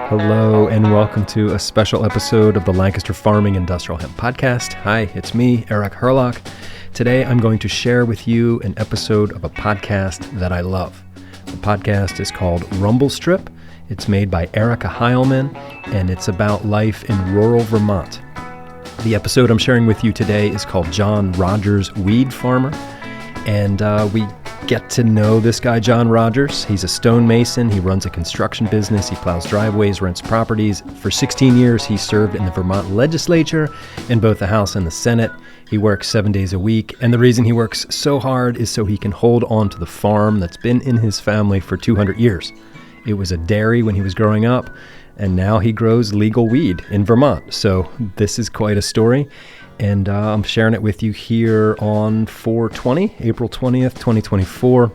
Hello and welcome to a special episode of the Lancaster Farming Industrial Hemp Podcast. Hi, it's me, Erica Heilman. Today I'm going to share with you an episode of a podcast that I love. The podcast is called Rumble Strip. It's made by Erica Heilman and it's about life in rural Vermont. The episode I'm sharing with you today is called John Rodgers, Weed Farmer. And we get to know this guy, John Rodgers. He's a stonemason. He runs a construction business. He plows driveways, rents properties. For 16 years, he served in the Vermont Legislature in both the House and the Senate. He works 7 days a week. And the reason he works so hard is so he can hold on to the farm that's been in his family for 200 years. It was a dairy when he was growing up, and now he grows legal weed in Vermont. So this is quite a story. And I'm sharing it with you here on April 20th, 2024.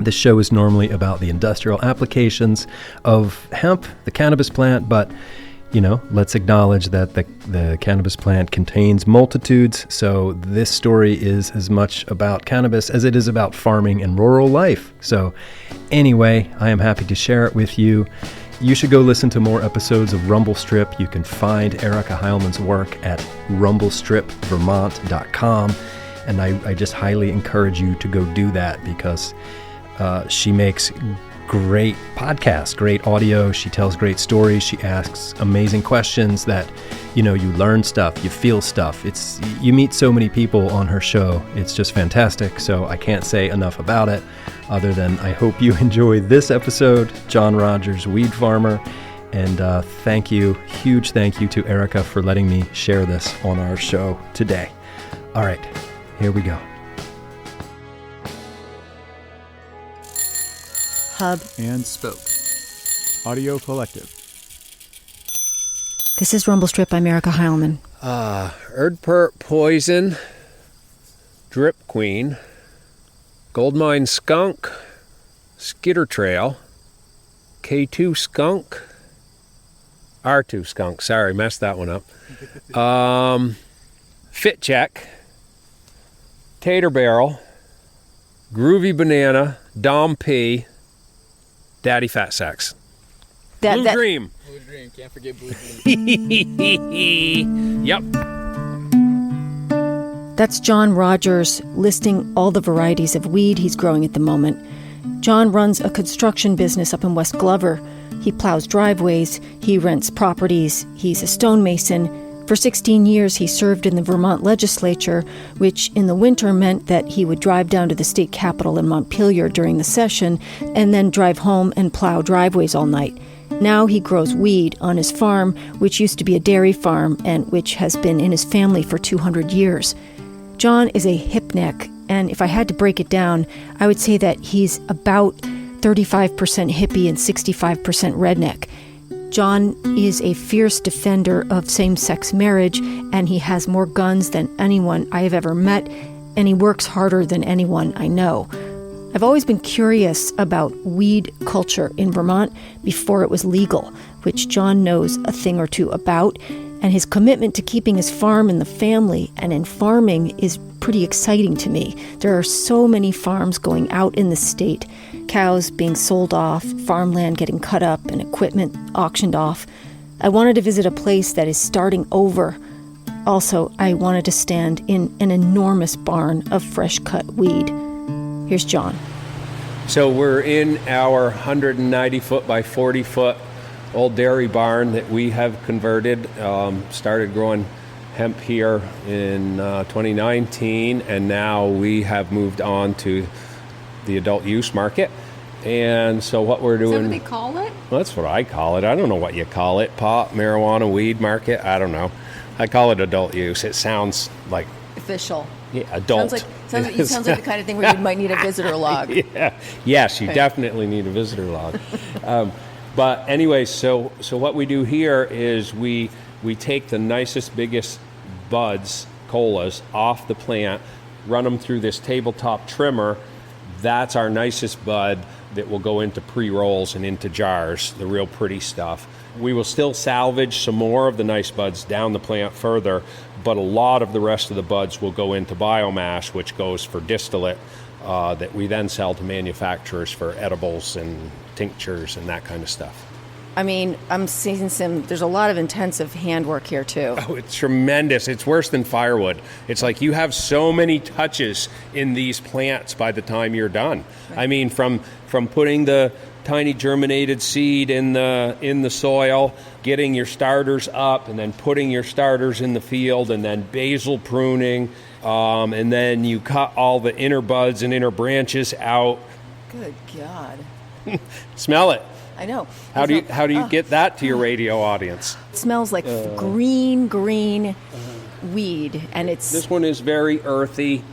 This show is normally about the industrial applications of hemp, the cannabis plant, but, let's acknowledge that the cannabis plant contains multitudes. So this story is as much about cannabis as it is about farming and rural life. So anyway, I am happy to share it with you. You should go listen to more episodes of Rumble Strip. You can find Erica Heilman's work at rumblestripvermont.com. And I just highly encourage you to go do that because she makes great podcasts, great audio. She tells great stories. She asks amazing questions that, you learn stuff, you feel stuff. You meet so many people on her show. It's just fantastic. So I can't say enough about it. Other than I hope you enjoy this episode, John Rodgers, Weed Farmer, and huge thank you to Erica for letting me share this on our show today. All right, here we go. Hub and Spoke Audio Collective. This is Rumble Strip. I'm Erica Heilman. Erdpert Poison, Drip Queen, Goldmine Skunk, Skitter Trail, K2 Skunk, R2 Skunk, sorry, messed that one up. Fit Check, Tater Barrel, Groovy Banana, Dom P, Daddy Fat Sacks. Blue Dream. Blue Dream, can't forget Blue Dream. Yep. That's John Rodgers listing all the varieties of weed he's growing at the moment. John runs a construction business up in West Glover. He plows driveways, he rents properties, he's a stonemason. For 16 years, he served in the Vermont Legislature, which in the winter meant that he would drive down to the state capitol in Montpelier during the session and then drive home and plow driveways all night. Now he grows weed on his farm, which used to be a dairy farm and which has been in his family for 200 years. John is a hipneck, and if I had to break it down, I would say that he's about 35% hippie and 65% redneck. John is a fierce defender of same-sex marriage, and he has more guns than anyone I have ever met, and he works harder than anyone I know. I've always been curious about weed culture in Vermont before it was legal, which John knows a thing or two about, and his commitment to keeping his farm in the family and in farming is pretty exciting to me. There are so many farms going out in the state, cows being sold off, farmland getting cut up, and equipment auctioned off. I wanted to visit a place that is starting over. Also, I wanted to stand in an enormous barn of fresh-cut weed. Here's John. So we're in our 190-foot by 40-foot old dairy barn that we have converted. Started growing hemp here in 2019, and now we have moved on to the adult use market. And so what we're doing... Is that what they call it? Well, that's what I call it. I don't know what you call it. Pot, marijuana, weed market. I don't know. I call it adult use. It sounds like... Official. Yeah, adult. Sounds like the kind of thing where you might need a visitor log. Yeah. Yes, you definitely need a visitor log. But anyway, so what we do here is we take the nicest, biggest buds, colas, off the plant, run them through this tabletop trimmer. That's our nicest bud that will go into pre-rolls and into jars, the real pretty stuff. We will still salvage some more of the nice buds down the plant further, but a lot of the rest of the buds will go into biomass, which goes for distillate that we then sell to manufacturers for edibles and tinctures and that kind of stuff. I mean, I'm seeing there's a lot of intensive handwork here too. Oh, it's tremendous. It's worse than firewood. It's like you have so many touches in these plants by the time you're done. Right. I mean, from putting the tiny germinated seed in the soil, getting your starters up, and then putting your starters in the field, and then basil pruning, and then you cut all the inner buds and inner branches out. Good God. Smell it. I know. How do you get that to your radio audience? It smells like green weed, and This one is very earthy.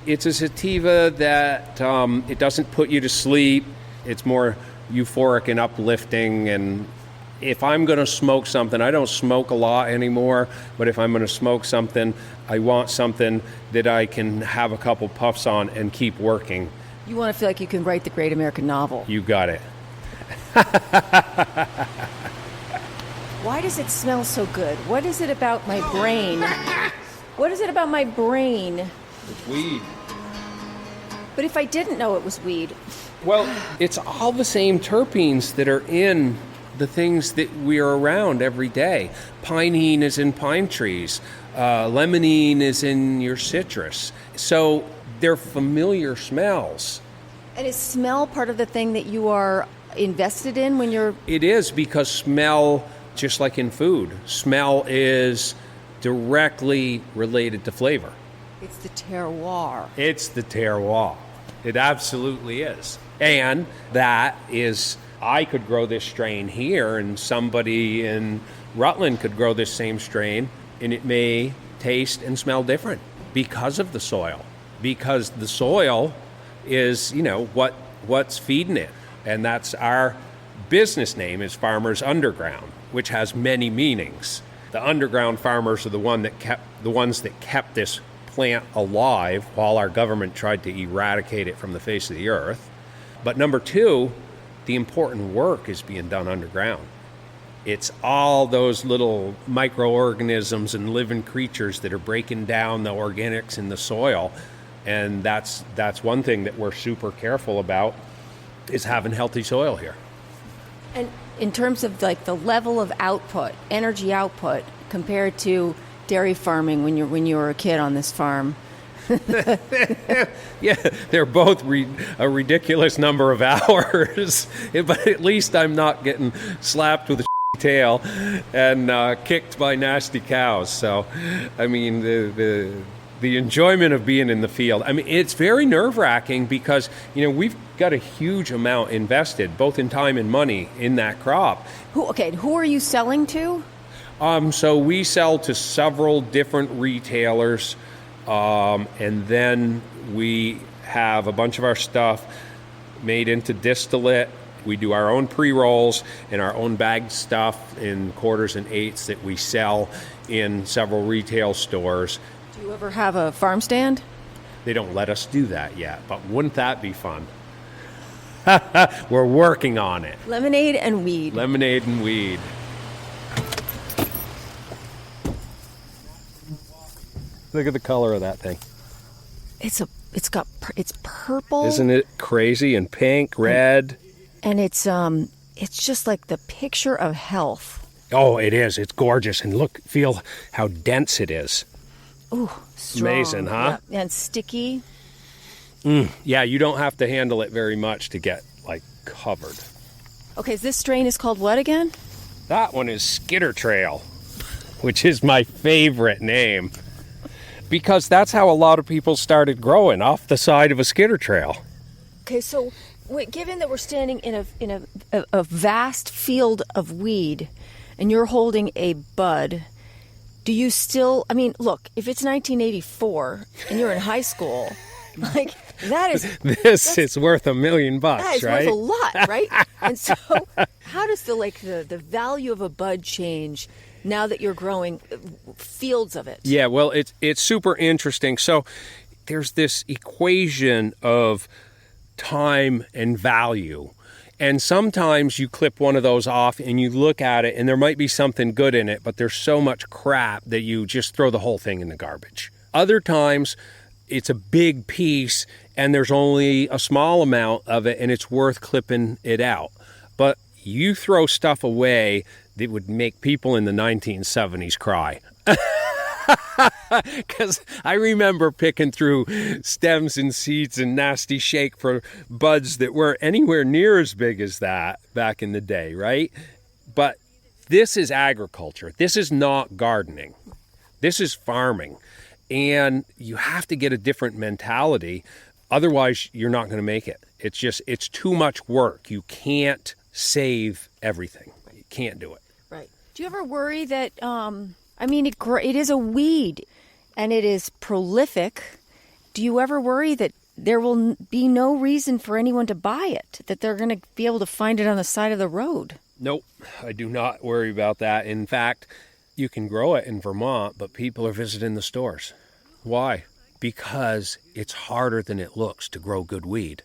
It's a sativa that it doesn't put you to sleep. It's more euphoric and uplifting. And if I'm going to smoke something, I don't smoke a lot anymore, but if I'm going to smoke something, I want something that I can have a couple puffs on and keep working. You want to feel like you can write the great American novel. You got it. Why does it smell so good? What is it about my brain? What is it about my brain? It's weed. But if I didn't know it was weed. Well, it's all the same terpenes that are in the things that we are around every day. Pinene is in pine trees. Limonene is in your citrus. So they're familiar smells. And is smell part of the thing that you are invested in when you're... It is, because smell, just like in food, smell is directly related to flavor. It's the terroir. It's the terroir. It absolutely is. And that is, I could grow this strain here, and somebody in Rutland could grow this same strain, and it may taste and smell different because of the soil. Because the soil is, what's feeding it. And that's our business name is Farmers Underground, which has many meanings. The underground farmers are the ones that kept this plant alive while our government tried to eradicate it from the face of the earth. But number two, the important work is being done underground. It's all those little microorganisms and living creatures that are breaking down the organics in the soil. And that's one thing that we're super careful about, is having healthy soil here. And in terms of like the level of output, energy output, compared to dairy farming when you were a kid on this farm. Yeah, they're both a ridiculous number of hours, but at least I'm not getting slapped with a tail and kicked by nasty cows. So, I mean, the enjoyment of being in the field. I mean, it's very nerve-wracking because, we've got a huge amount invested, both in time and money, in that crop. Who are you selling to? So we sell to several different retailers, and then we have a bunch of our stuff made into distillate. We do our own pre-rolls and our own bagged stuff in quarters and eighths that we sell in several retail stores. Do you ever have a farm stand? They don't let us do that yet, but wouldn't that be fun? We're working on it. Lemonade and weed. Lemonade and weed. Look at the color of that thing. It's purple. Isn't it crazy? And pink, red. And it's just like the picture of health. Oh, it is. It's gorgeous. And feel how dense it is. Ooh, strong. Amazing, huh? Yeah. And sticky. Yeah, you don't have to handle it very much to get, covered. Okay, this strain is called what again? That one is Skitter Trail, which is my favorite name, because that's how a lot of people started growing, off the side of a skitter trail. Okay, so given that we're standing in a vast field of weed, and you're holding a bud, do you still? I mean, look, if it's 1984 and you're in high school, that is this is worth $1 million, that is right? worth a lot, right? And so, how does the value of a bud change now that you're growing fields of it? Yeah, well, it's super interesting. So there's this equation of time and value. And sometimes you clip one of those off and you look at it and there might be something good in it, but there's so much crap that you just throw the whole thing in the garbage. Other times it's a big piece and there's only a small amount of it and it's worth clipping it out. But you throw stuff away that would make people in the 1970s cry. Because I remember picking through stems and seeds and nasty shake for buds that weren't anywhere near as big as that back in the day, right? But this is agriculture. This is not gardening. This is farming. And you have to get a different mentality. Otherwise, you're not going to make it. It's too much work. You can't save everything. You can't do it. Right. Do you ever worry that, it is a weed and it is prolific. Do you ever worry that there will be no reason for anyone to buy it, that they're going to be able to find it on the side of the road? Nope, I do not worry about that. In fact, you can grow it in Vermont, but people are visiting the stores. Why? Because it's harder than it looks to grow good weed.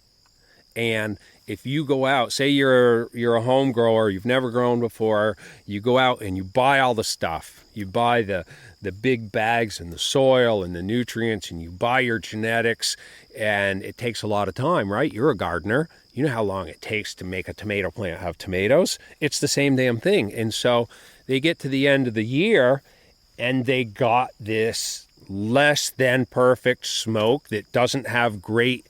And if you go out, say you're a home grower, you've never grown before, you go out and you buy all the stuff. You buy the big bags and the soil and the nutrients, and you buy your genetics, and it takes a lot of time, right? You're a gardener. You know how long it takes to make a tomato plant have tomatoes? It's the same damn thing. And so they get to the end of the year and they got this less than perfect smoke that doesn't have great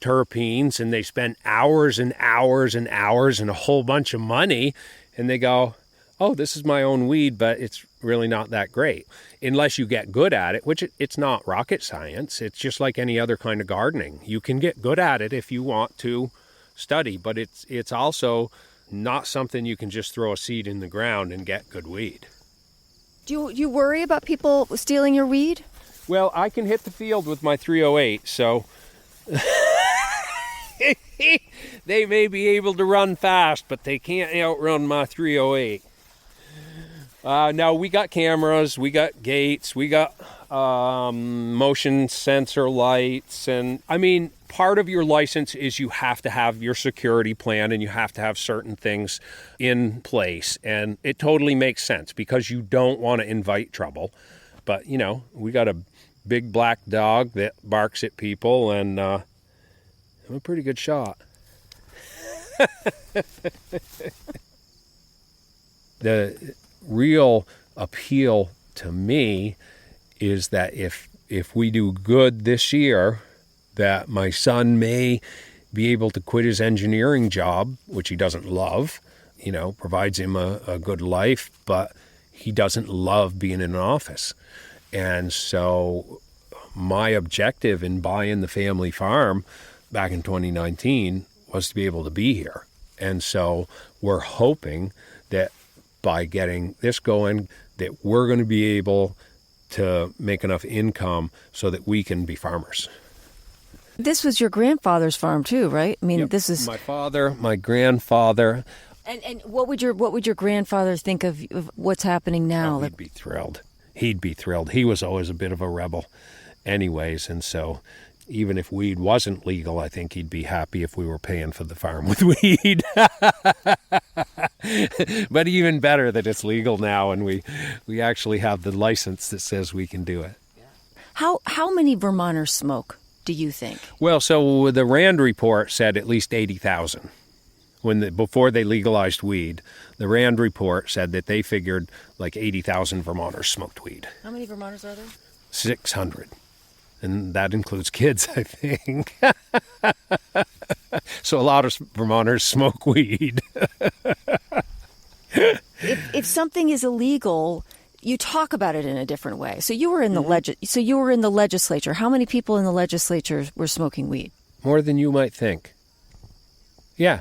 terpenes, and they spend hours and hours and hours and a whole bunch of money, and they go, oh, this is my own weed, but it's really not that great. Unless you get good at it, which it's not rocket science. It's just like any other kind of gardening. You can get good at it if you want to study, but it's also not something you can just throw a seed in the ground and get good weed. Do you worry about people stealing your weed? Well, I can hit the field with my 308, so they may be able to run fast, but they can't outrun my 308. Now, we got cameras, we got gates, we got motion sensor lights, and part of your license is you have to have your security plan and you have to have certain things in place, and it totally makes sense because you don't want to invite trouble. But, we got a big black dog that barks at people, and I'm a pretty good shot. The real appeal to me is that if we do good this year, that my son may be able to quit his engineering job, which he doesn't love, provides him a good life, but he doesn't love being in an office. And so my objective in buying the family farm back in 2019 was to be able to be here. And so we're hoping that by getting this going, that we're going to be able to make enough income so that we can be farmers. This was your grandfather's farm too, right? Yep. This is my father, my grandfather. And what would your grandfather think of what's happening now? Oh, he'd be thrilled. He'd be thrilled. He was always a bit of a rebel anyways, and so even if weed wasn't legal, I think he'd be happy if we were paying for the farm with weed. But even better that it's legal now and we actually have the license that says we can do it. How many Vermonters smoke, do you think? Well, so the Rand report said at least 80,000. Before they legalized weed, the Rand report said that they figured like 80,000 Vermonters smoked weed. How many Vermonters are there? 600. And that includes kids, I think. So a lot of Vermonters smoke weed. If something is illegal, you talk about it in a different way. So you were in the legislature. How many people in the legislature were smoking weed? More than you might think. Yeah,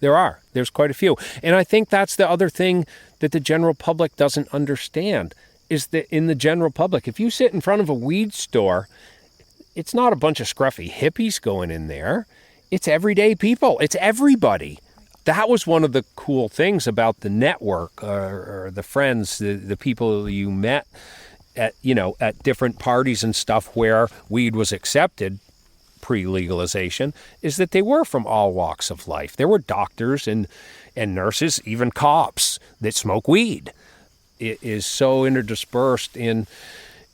there are. There's quite a few. And I think that's the other thing that the general public doesn't understand, is that in the general public, if you sit in front of a weed store, it's not a bunch of scruffy hippies going in there. It's everyday people. It's everybody. That was one of the cool things about the network or the friends, the people you met at different parties and stuff where weed was accepted pre-legalization, is that they were from all walks of life. There were doctors and nurses, even cops that smoke weed. It is so interdispersed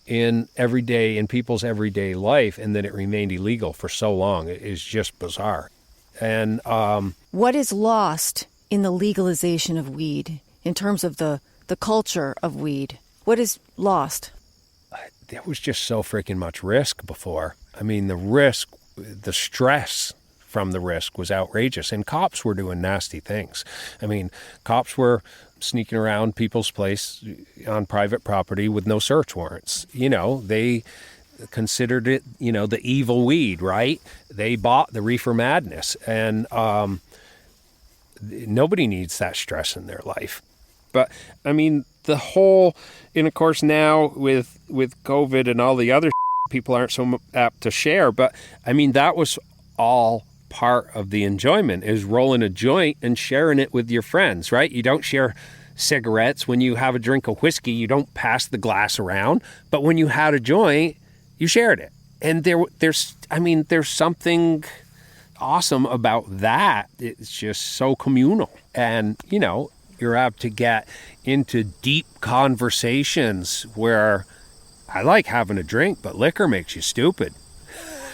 in people's everyday life, and that it remained illegal for so long. It is just bizarre. And what is lost in the legalization of weed, in terms of the culture of weed? What is lost? There was just so freaking much risk before. I mean, the risk, the stress from the risk was outrageous. And cops were doing nasty things. I mean, cops were sneaking around people's place on private property with no search warrants. They considered it, the evil weed, right? They bought the reefer madness. And nobody needs that stress in their life. But, I mean, and of course now with COVID and all the other people aren't so apt to share, but I mean, that was all part of the enjoyment, is rolling a joint and sharing it with your friends, right? You don't share cigarettes. When you have a drink of whiskey, you don't pass the glass around, but when you had a joint, you shared it. And there's something awesome about that. It's just so communal. And, you're apt to get into deep conversations where I like having a drink, but liquor makes you stupid,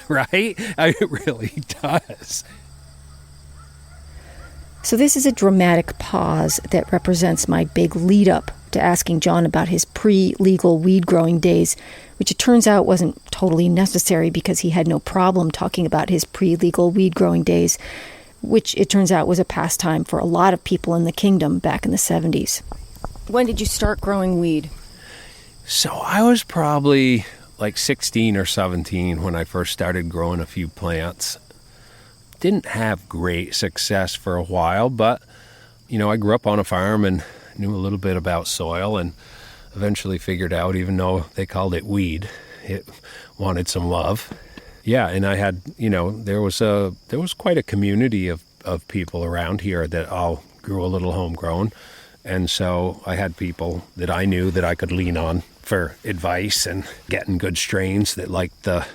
right? It really does. So this is a dramatic pause that represents my big lead up to asking John about his pre-legal weed growing days, which it turns out wasn't totally necessary because he had no problem talking about his pre-legal weed growing days, which it turns out was a pastime for a lot of people in the kingdom back in the 70s. When did you start growing weed? So I was probably like 16 or 17 when I first started growing a few plants. Didn't have great success for a while, but, I grew up on a farm and knew a little bit about soil and eventually figured out, even though they called it weed, it wanted some love. Yeah, and I had, there was quite a community of people around here that all grew a little homegrown. And so I had people that I knew that I could lean on for advice and getting good strains that liked the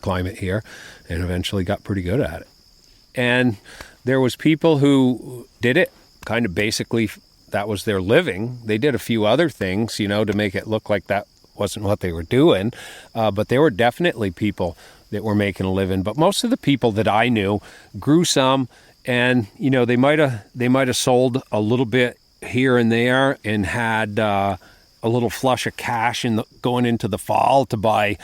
climate here, and eventually got pretty good at it. And there was people who did it kind of basically, that was their living. They did a few other things, to make it look like that wasn't what they were doing. But there were definitely people that were making a living. But most of the people that I knew grew some, and they might have sold a little bit here and there and had a little flush of cash going into the fall to buy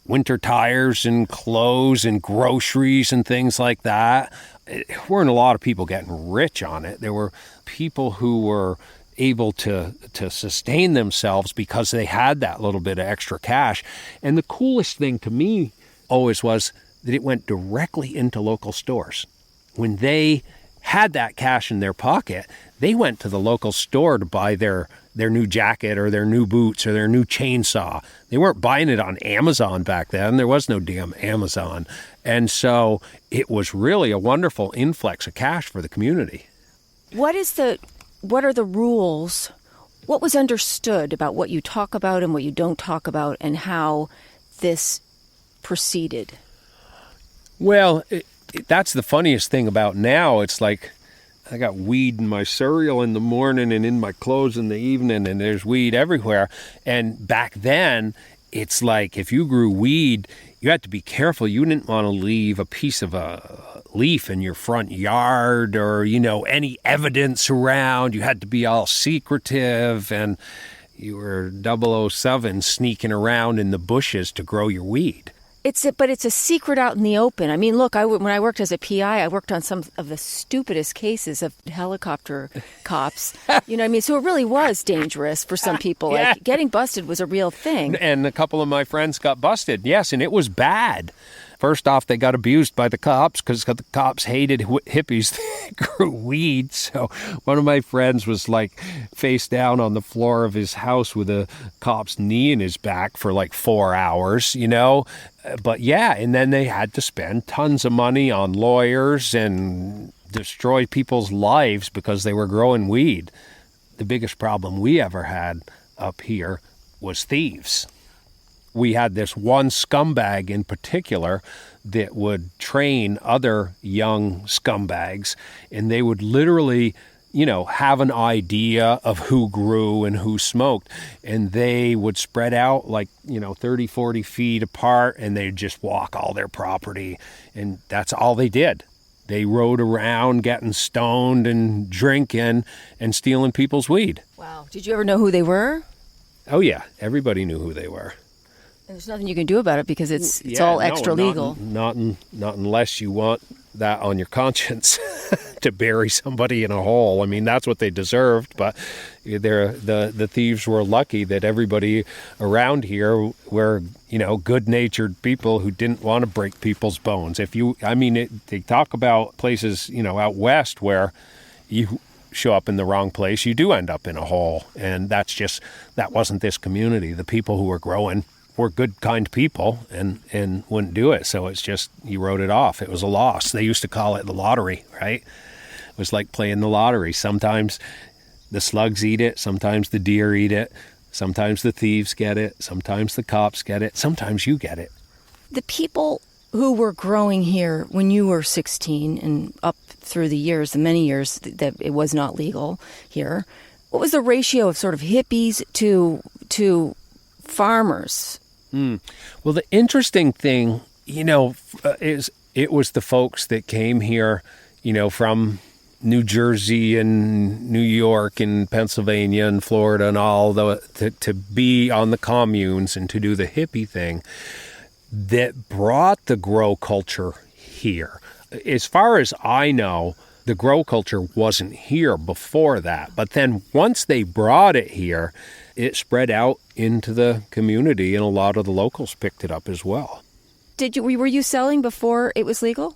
winter tires and clothes and groceries and things like that. There weren't a lot of people getting rich on it. There were people who were able to sustain themselves because they had that little bit of extra cash. And the coolest thing to me always was that it went directly into local stores. When they had that cash in their pocket, they went to the local store to buy their new jacket or their new boots or their new chainsaw. They weren't buying it on Amazon back then. There was no damn Amazon. And so it was really a wonderful influx of cash for the community. What are the rules? What was understood about what you talk about and what you don't talk about, and how this proceeded? Well, that's the funniest thing about now. It's like I got weed in my cereal in the morning and in my clothes in the evening, and there's weed everywhere. And back then, it's like if you grew weed, you had to be careful. You didn't want to leave a piece of a leaf in your front yard or, any evidence around. You had to be all secretive, and you were 007 sneaking around in the bushes to grow your weed. But it's a secret out in the open. I mean, look, when I worked as a PI, I worked on some of the stupidest cases of helicopter cops. So it really was dangerous for some people. Yeah. Like, getting busted was a real thing. And a couple of my friends got busted, yes, and it was bad. First off, they got abused by the cops because the cops hated hippies that grew weed. So one of my friends was like face down on the floor of his house with a cop's knee in his back for like 4 hours, But yeah, and then they had to spend tons of money on lawyers and destroy people's lives because they were growing weed. The biggest problem we ever had up here was thieves. We had this one scumbag in particular that would train other young scumbags, and they would literally, have an idea of who grew and who smoked, and they would spread out like, 30, 40 feet apart, and they'd just walk all their property, and that's all they did. They rode around getting stoned and drinking and stealing people's weed. Wow. Did you ever know who they were? Oh, yeah. Everybody knew who they were. And there's nothing you can do about it because it's Yeah, all no, extra legal. Not unless you want that on your conscience to bury somebody in a hole. I mean, that's what they deserved. But the thieves were lucky that everybody around here were, good-natured people who didn't want to break people's bones. They talk about places, out west where you show up in the wrong place, you do end up in a hole. And that wasn't this community. The people who were growing were good, kind people and wouldn't do it. So it's just, you wrote it off. It was a loss. They used to call it the lottery, right? It was like playing the lottery. Sometimes the slugs eat it. Sometimes the deer eat it. Sometimes the thieves get it. Sometimes the cops get it. Sometimes you get it. The people who were growing here when you were 16 and up through the many years that it was not legal here, what was the ratio of sort of hippies to farmers? Well, the interesting thing, is it was the folks that came here, from New Jersey and New York and Pennsylvania and Florida and all to be on the communes and to do the hippie thing that brought the grow culture here. As far as I know, the grow culture wasn't here before that. But then once they brought it here, it spread out into the community, and a lot of the locals picked it up as well. Were you selling before it was legal?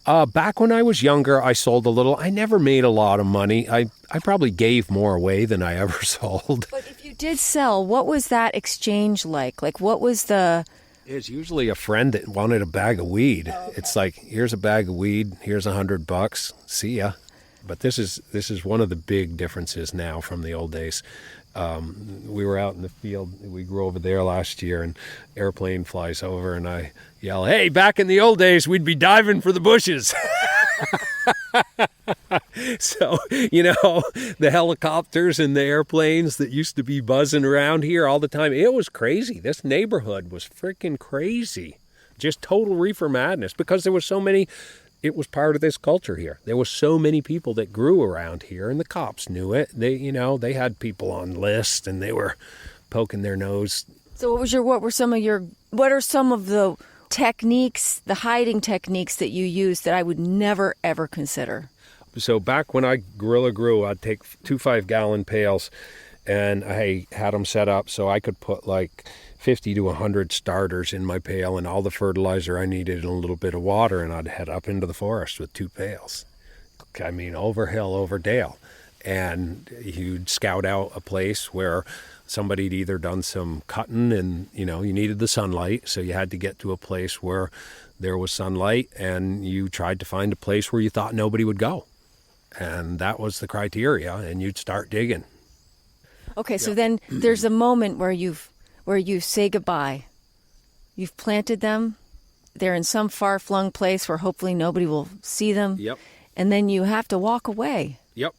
Back when I was younger, I sold a little. I never made a lot of money. I probably gave more away than I ever sold. But if you did sell, what was that exchange like? Like, what was the... It's usually a friend that wanted a bag of weed. Oh, okay. It's like, here's a bag of weed, here's $100, see ya. But this is one of the big differences now from the old days. We were out in the field. We grew over there last year, and airplane flies over, and I yell, "Hey, back in the old days, we'd be diving for the bushes." So, the helicopters and the airplanes that used to be buzzing around here all the time, it was crazy. This neighborhood was freaking crazy. Just total reefer madness because there were so many. It was part of this culture here. There were so many people that grew around here, and the cops knew it. They had people on lists, and they were poking their nose. So what are some of the techniques, the hiding techniques that you used that I would never, ever consider? So back when I guerrilla grew, I'd take 2 5-gallon pails, and I had them set up so I could put like 50 to 100 starters in my pail and all the fertilizer I needed and a little bit of water, and I'd head up into the forest with 2 pails. I mean, over hill, over dale. And you'd scout out a place where somebody'd either done some cutting and, you needed the sunlight, so you had to get to a place where there was sunlight, and you tried to find a place where you thought nobody would go. And that was the criteria, and you'd start digging. Okay, so then there's a moment where you say goodbye. You've planted them. They're in some far-flung place where hopefully nobody will see them. Yep. And then you have to walk away. Yep.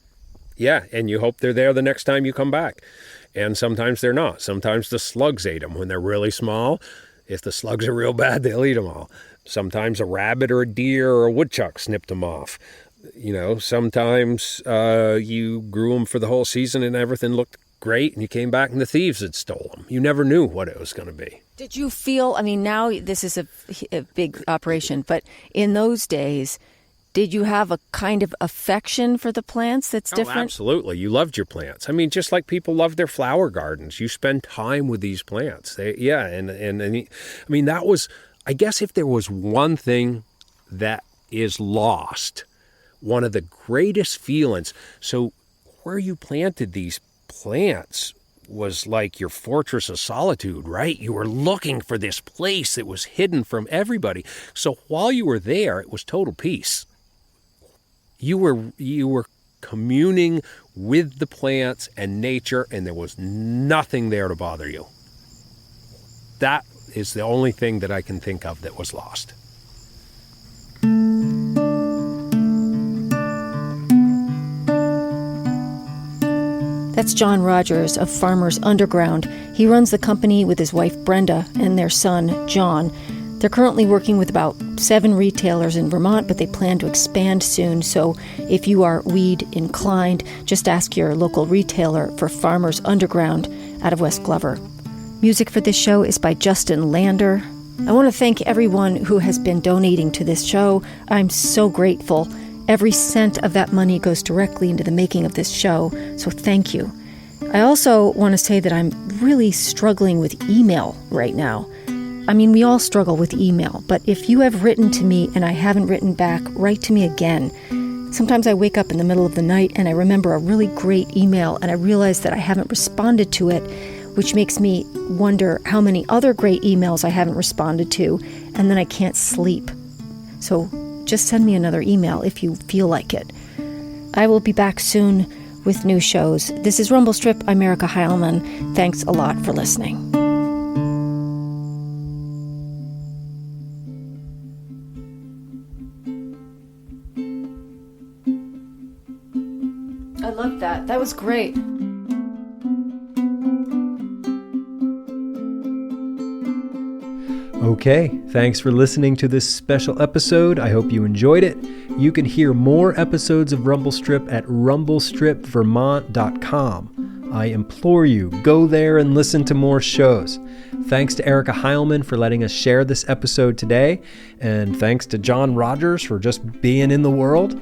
Yeah, and you hope they're there the next time you come back. And sometimes they're not. Sometimes the slugs ate them when they're really small. If the slugs are real bad, they'll eat them all. Sometimes a rabbit or a deer or a woodchuck snipped them off. Sometimes you grew them for the whole season and everything looked great, and you came back and the thieves had stole them. You never knew what it was going to be. Did you feel, now this is a big operation, but in those days, did you have a kind of affection for the plants that's different? Oh, absolutely. You loved your plants. Just like people love their flower gardens. You spend time with these plants. That was, I guess if there was one thing that is lost, one of the greatest feelings. So where you planted these plants was like your fortress of solitude, right? You were looking for this place that was hidden from everybody. So while you were there, it was total peace. You were communing with the plants and nature, and there was nothing there to bother you. That is the only thing that I can think of that was lost. That's John Rodgers of Farmers Underground. He runs the company with his wife Brenda and their son John. They're currently working with about 7 retailers in Vermont, but they plan to expand soon. So if you are weed inclined, just ask your local retailer for Farmers Underground out of West Glover. Music for this show is by Justin Lander. I want to thank everyone who has been donating to this show. I'm so grateful. Every cent of that money goes directly into the making of this show, so thank you. I also want to say that I'm really struggling with email right now. I mean, we all struggle with email, but if you have written to me and I haven't written back, write to me again. Sometimes I wake up in the middle of the night and I remember a really great email and I realize that I haven't responded to it, which makes me wonder how many other great emails I haven't responded to, and then I can't sleep. So just send me another email if you feel like it. I will be back soon with new shows. This is Rumble Strip. I'm Erica Heilman. Thanks a lot for listening. I love that. That was great. Okay, thanks for listening to this special episode. I hope you enjoyed it. You can hear more episodes of Rumble Strip at rumblestripvermont.com. I implore you, go there and listen to more shows. Thanks to Erica Heilman for letting us share this episode today, and thanks to John Rodgers for just being in the world.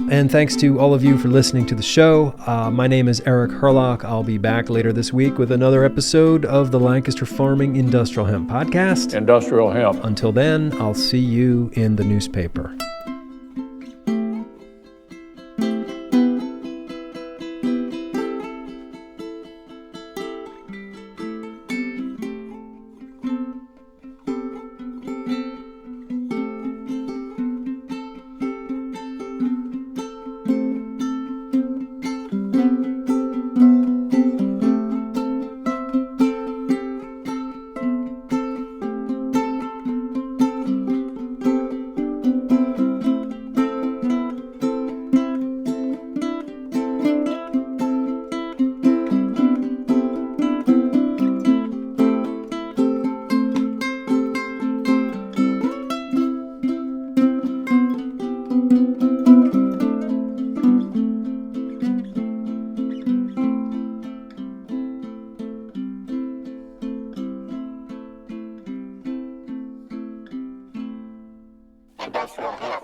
And thanks to all of you for listening to the show. My name is Eric Herlock. I'll be back later this week with another episode of the Lancaster Farming Industrial Hemp Podcast. Industrial hemp. Until then, I'll see you in the newspaper. Industrial hemp.